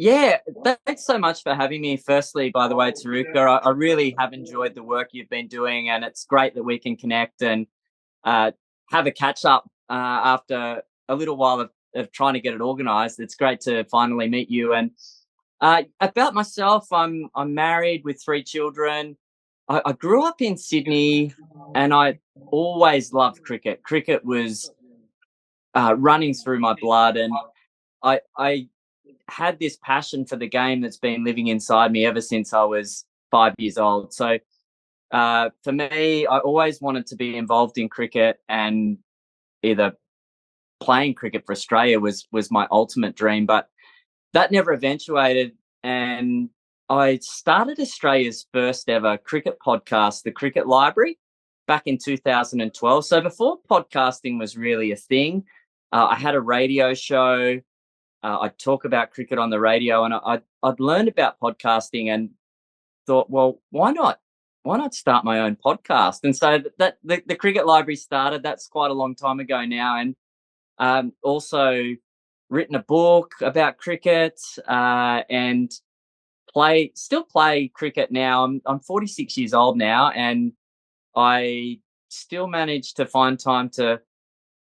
Yeah, thanks so much for having me. Firstly, by the way, Taruka, I really have enjoyed the work you've been doing, and it's great that we can connect and uh, have a catch up after a little while of trying to get it organised. It's great to finally meet you. And about myself, I'm married with three children. I grew up in Sydney, and I always loved cricket. Cricket was running through my blood, and I had this passion for the game that's been living inside me ever since I was 5 years old. So for me, I always wanted to be involved in cricket, and either playing cricket for Australia was my ultimate dream. But that never eventuated, and I started Australia's first ever cricket podcast, the Cricket Library, back in 2012. So before podcasting was really a thing, I had a radio show. I'd talk about cricket on the radio, and I'd learned about podcasting and thought, well, why not? Why not start my own podcast? And so the Cricket Library started. That's quite a long time ago now, and also written a book about cricket and still play cricket now. I'm 46 years old now, and I still manage to find time to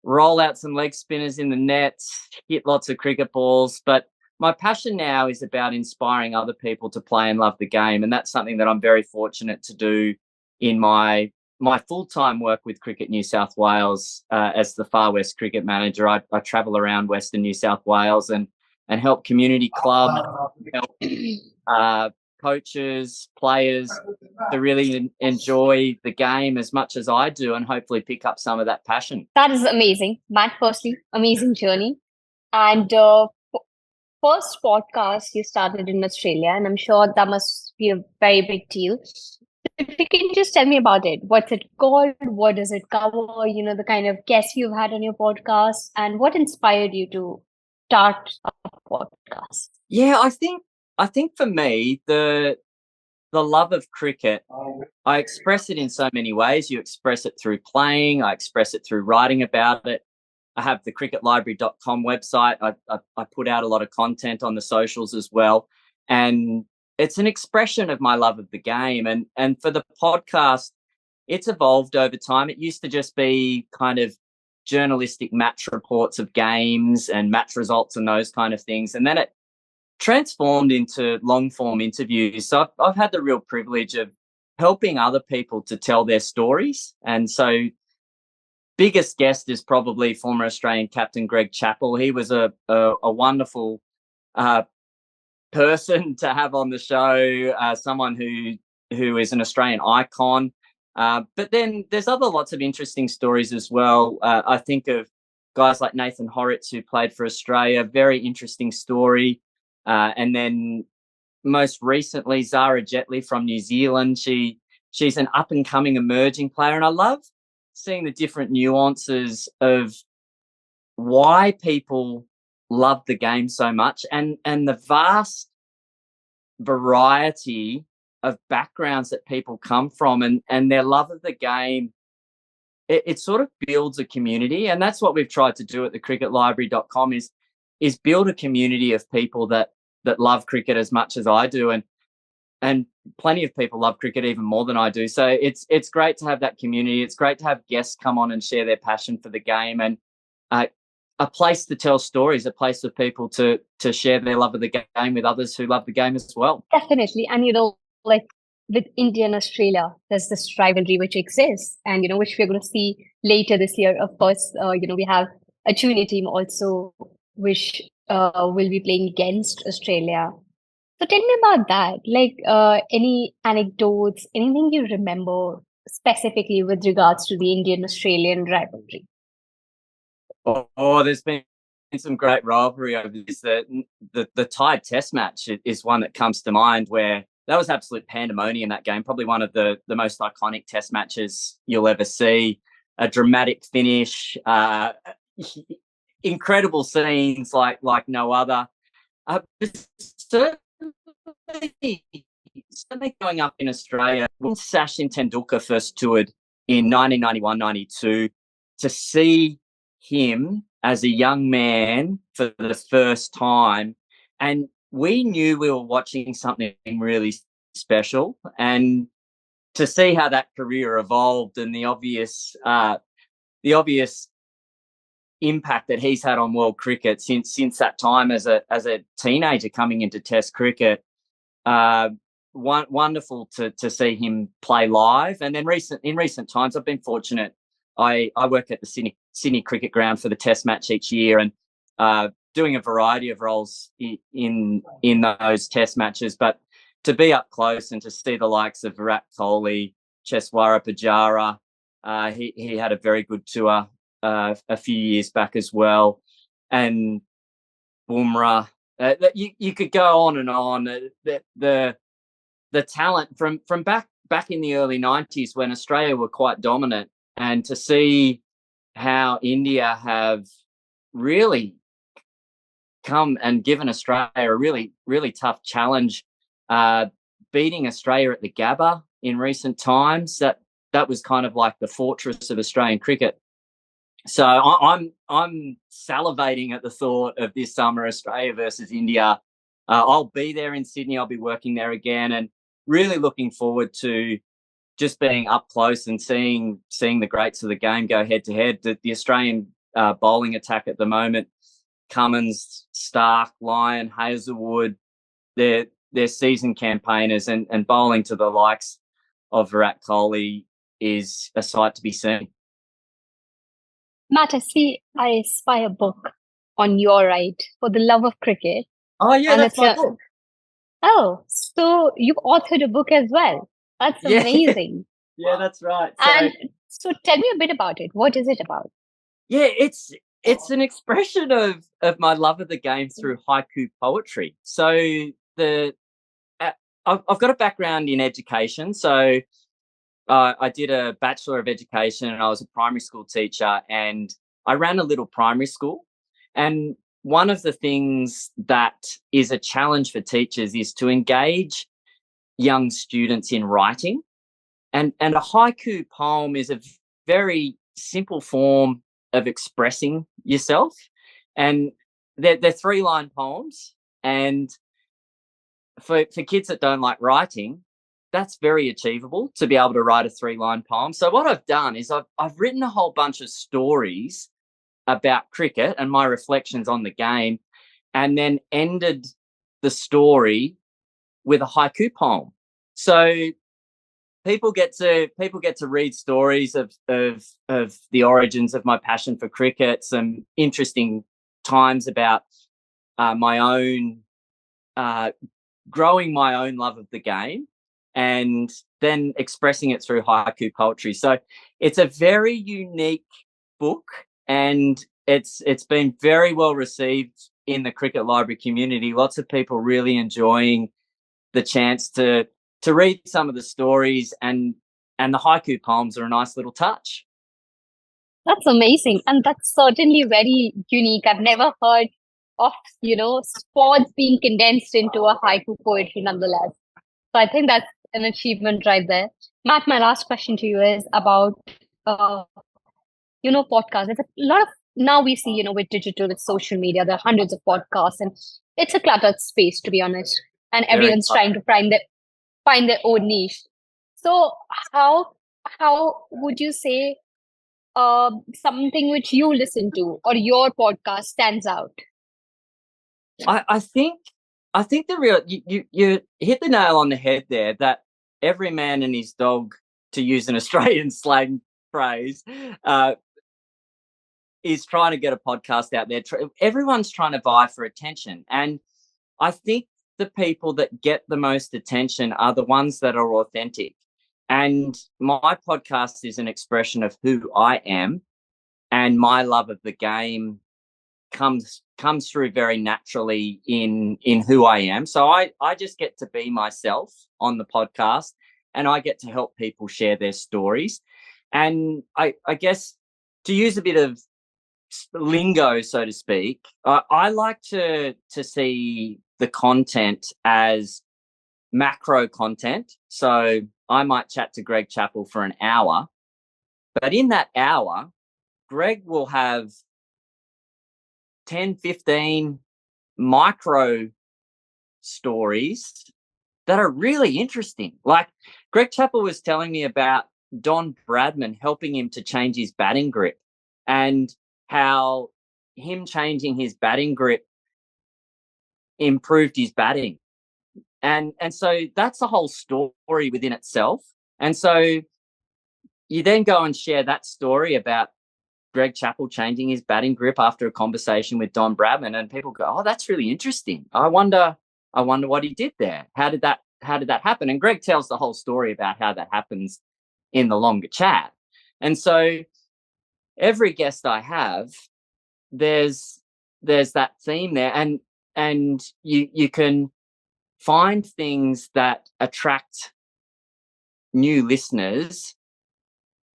roll out some leg spinners in the nets, hit lots of cricket balls. But my passion now is about inspiring other people to play and love the game, and that's something that I'm very fortunate to do in my full-time work with Cricket New South Wales as the Far West cricket manager. I travel around Western New South Wales and help community clubs, help uh, coaches, players to really enjoy the game as much as I do, and hopefully pick up some of that passion. That is amazing. Matt, firstly, amazing journey. And first podcast you started in Australia, and I'm sure that must be a very big deal. If you can just tell me about it, what's it called? What does it cover? The kind of guests you've had on your podcast, and what inspired you to start a podcast? Yeah, I think for me the love of cricket, I express it in so many ways. You express it through playing, I express it through writing about it. I have the cricketlibrary.com website. I put out a lot of content on the socials as well. And it's an expression of my love of the game. And for the podcast, it's evolved over time. It used to just be kind of journalistic match reports of games and match results and those kind of things. And then it transformed into long form interviews. So I've had the real privilege of helping other people to tell their stories. And so, biggest guest is probably former Australian captain Greg Chappell. He was a wonderful uh, person to have on the show, someone who is an Australian icon. But then there's other lots of interesting stories as well. I think of guys like Nathan Horitz, who played for Australia, very interesting story. And then most recently, Zara Jetley from New Zealand. She's an up and coming emerging player, and I love seeing the different nuances of why people love the game so much, and the vast variety of backgrounds that people come from, and their love of the game. It sort of builds a community, and that's what we've tried to do at the cricketlibrary.com is build a community of people that love cricket as much as I do, and plenty of people love cricket even more than I do. So it's great to have that community. It's great to have guests come on and share their passion for the game, and uh, a place to tell stories, a place for people to share their love of the game with others who love the game as well. Definitely. And like with India and Australia, there's this rivalry which exists, and which we're going to see later this year. Of course, we have a junior team also, which will be playing against Australia. So tell me about that. Like, any anecdotes, anything you remember specifically with regards to the Indian-Australian rivalry? There's been some great rivalry over this. The tied Test match is one that comes to mind, where that was absolute pandemonium. That game, probably one of the most iconic Test matches you'll ever see. A dramatic finish, incredible scenes like no other. Certainly, certainly growing up in Australia, when Sachin Tendulkar first toured in 1991-92, to see him as a young man for the first time, and we knew we were watching something really special, and to see how that career evolved and the obvious impact that he's had on world cricket since that time as a teenager coming into Test cricket. Wonderful to see him play live. And then in recent times, I've been fortunate. I work at the Sydney Cricket Ground for the Test match each year, and doing a variety of roles in those Test matches. But to be up close and to see the likes of Virat Kohli, Cheswara Pujara, he had a very good tour a few years back as well, and Bumrah. You could go on and on. The talent from back in the early 90s when Australia were quite dominant, and to see how India have really come and given Australia a really, really tough challenge, beating Australia at the Gabba in recent times. That was kind of like the fortress of Australian cricket. So I'm salivating at the thought of this summer, Australia versus India. I'll be there in Sydney. I'll be working there again, and really looking forward to just being up close and seeing the greats of the game go head to head. The Australian bowling attack at the moment, Cummins, Stark, Lyon, Hazelwood, they're seasoned campaigners, and bowling to the likes of Virat Kohli is a sight to be seen. Matt, I spy a book on your right, For the Love of Cricket. Oh yeah, And that's my book. Oh, so you've authored a book as well. That's Yeah. amazing. Yeah, that's right. And so tell me a bit about it. What is it about? Yeah, it's an expression of my love of the game through haiku poetry. So I've got a background in education. So I did a Bachelor of Education, and I was a primary school teacher, and I ran a little primary school. And one of the things that is a challenge for teachers is to engage young students in writing. And a haiku poem is a very simple form of expressing yourself. And they're 3-line poems. And for kids that don't like writing, that's very achievable to be able to write a 3-line poem. So what I've done is I've written a whole bunch of stories about cricket and my reflections on the game, and then ended the story with a haiku poem. So people get to read stories of the origins of my passion for cricket, some interesting times about my own growing my own love of the game, and then expressing it through haiku poetry. So it's a very unique book, and it's been very well received in the cricket library community. Lots of people really enjoying the chance to read some of the stories, and the haiku poems are a nice little touch. That's amazing. And that's certainly very unique. I've never heard of, sports being condensed into a haiku poetry nonetheless. So I think that's an achievement right there. Matt, my last question to you is about, uh, podcasts. There's a lot of, now we see, with digital, with social media, there are hundreds of podcasts, and it's a cluttered space, to be honest. And everyone's trying to find their own niche. So how would you say something which you listen to or your podcast stands out? I think the real you hit the nail on the head there, that every man and his dog, to use an Australian slang phrase, is trying to get a podcast out there. Everyone's trying to vie for attention, and I think the people that get the most attention are the ones that are authentic. And my podcast is an expression of who I am, and my love of the game comes through very naturally in who I am. So I just get to be myself on the podcast, and I get to help people share their stories. And I guess, to use a bit of lingo, so to speak, I like to see the content as macro content. So I might chat to Greg Chappell for an hour, but in that hour, Greg will have 10, 15 micro stories that are really interesting. Like Greg Chappell was telling me about Don Bradman helping him to change his batting grip, and how him changing his batting grip improved his batting. And so that's a whole story within itself. And so you then go and share that story about Greg Chappell changing his batting grip after a conversation with Don Bradman, and people go, "Oh, that's really interesting. I wonder what he did there. How did that happen?" And Greg tells the whole story about how that happens in the longer chat. And so every guest I have, there's that theme there, and you can find things that attract new listeners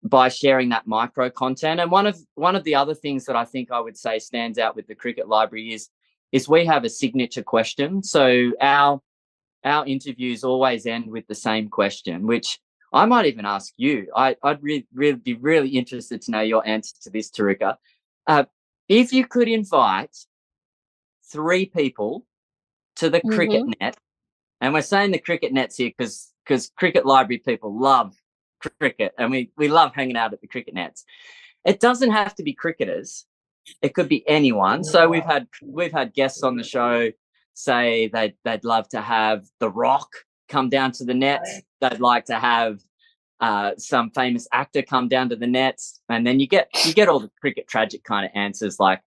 by sharing that micro content. And one of the other things that I think I would say stands out with the Cricket Library is we have a signature question. So our interviews always end with the same question, which I might even ask you. I'd be really interested to know your answer to this, Taruka. If you could invite 3 people to the cricket net, and we're saying the cricket nets here because Cricket Library people love cricket, and we love hanging out at the cricket nets. It doesn't have to be cricketers. It could be anyone. So we've had guests on the show say they'd love to have The Rock come down to the nets. They'd like to have some famous actor come down to the nets, and then you get all the cricket tragic kind of answers like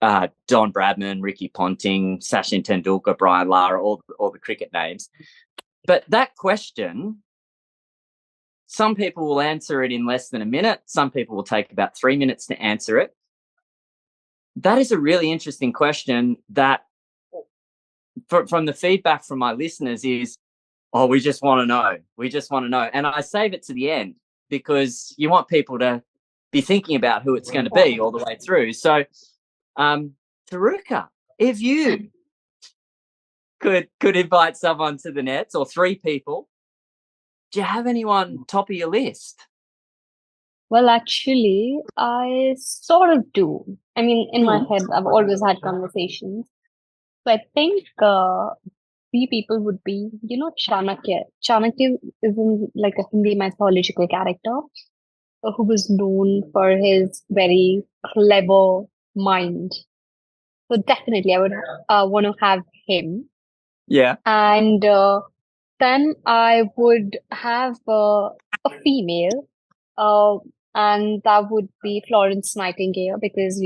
Don Bradman, Ricky Ponting, Sachin Tendulkar, Brian Lara, all the cricket names. But that question, some people will answer it in less than a minute. Some people will take about 3 minutes to answer it. That is a really interesting question that, from the feedback from my listeners, is, "Oh, we just want to know. We just want to know." And I save it to the end because you want people to be thinking about who it's going to be all the way through. So, Taruka, if you could invite someone to the nets, or 3 people, do you have anyone top of your list? Well, actually, I sort of do. I mean, in my head, I've always had conversations. So I think 3 people would be, Chanakya. Chanakya is like a Hindi mythological character who was known for his very clever mind. So definitely, I would want to have him. Yeah. And then I would have a female, uh, and that would be Florence Nightingale, because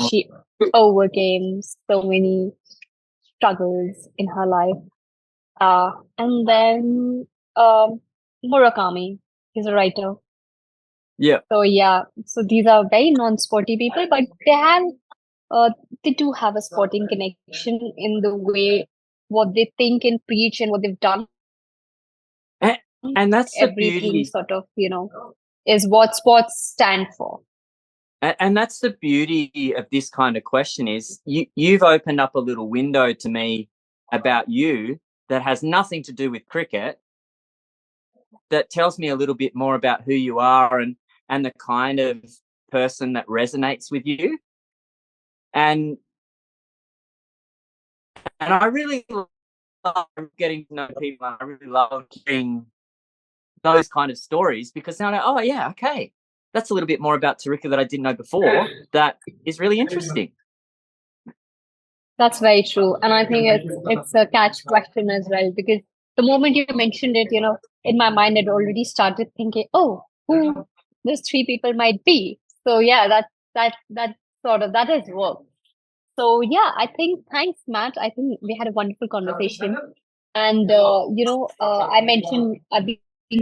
she overcame so many struggles in her life. And then Murakami, he's a writer. Yeah. So yeah, so these are very non-sporty people, but they do have a sporting connection in the way what they think and preach and what they've done. And that's the Everything beauty. sort of, is what sports stand for. And that's the beauty of this kind of question, is you've opened up a little window to me about you that has nothing to do with cricket, that tells me a little bit more about who you are and the kind of person that resonates with you. And I really love getting to know people. I really love hearing those kind of stories, because now I know, oh yeah, okay, that's a little bit more about Taruka that I didn't know before. That is really interesting. That's very true. And I think it's a catch question as well, because the moment you mentioned it, in my mind, I'd already started thinking, oh, who those 3 people might be. So yeah, that is work. So yeah, I think, thanks, Matt. I think we had a wonderful conversation. And I mentioned I've been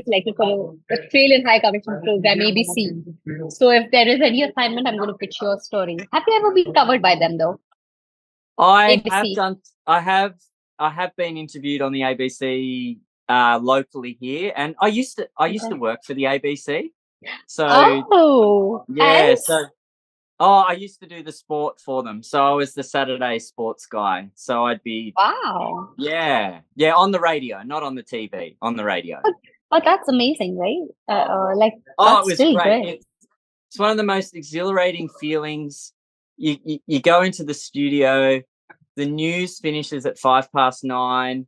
selected for the Australian High Commission program, ABC. So if there is any assignment, I'm going to pitch your story. Have you ever been covered by them though? I ABC. have been interviewed on the ABC locally here, and I used to work for the ABC. So yeah, I used to do the sport for them. So I was the Saturday sports guy. So I'd be Wow. Yeah, on the radio, not on the TV, on the radio. Oh, that's amazing, right? It was still great. It's one of the most exhilarating feelings. You go into the studio, the news finishes at 9:05.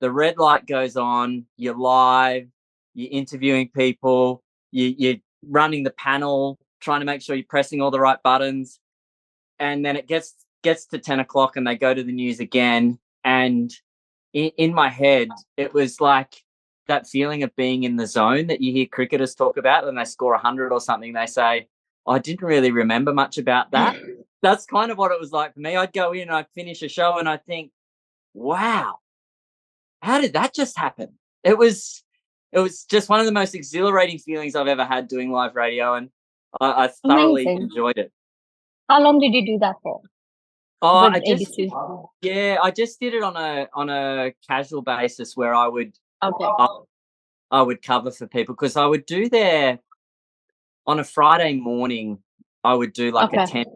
The red light goes on. You're live. You're interviewing people. You're running the panel, trying to make sure you're pressing all the right buttons. And then it gets to 10 o'clock and they go to the news again. And in my head, it was like that feeling of being in the zone that you hear cricketers talk about when they score 100 or something. They say, oh, I didn't really remember much about that. That's kind of what it was like for me. I'd go in and I'd finish a show and I'd think, wow, how did that just happen? It was just one of the most exhilarating feelings I've ever had doing live radio, and I thoroughly Amazing. enjoyed it. How long did you do that for? Oh, With I just ABC? I just did it on a casual basis where I would cover for people, because I would do there on a Friday morning. I would do like a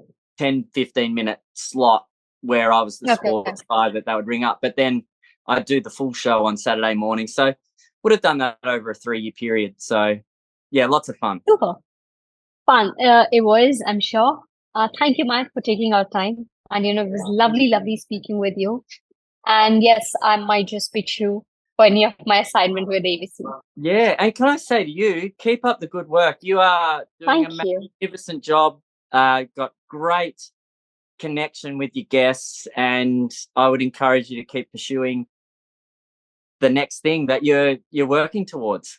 10-15 minute slot where I was the sports guy that they would ring up, but then I'd do the full show on Saturday morning. So would have done that over a 3-year period. So yeah, lots of fun. Super fun. It was, I'm sure. Thank you, Mike, for taking our time. And it was lovely speaking with you. And yes, I might just pitch you for any of my assignment with ABC. Yeah, and can I say to you, keep up the good work. You are doing Thank you. magnificent job. Got great connection with your guests, and I would encourage you to keep pursuing the next thing that you're working towards.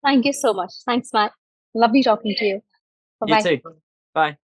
Thank you so much. Thanks, Matt. Lovely talking to you. Bye-bye. You too. Bye.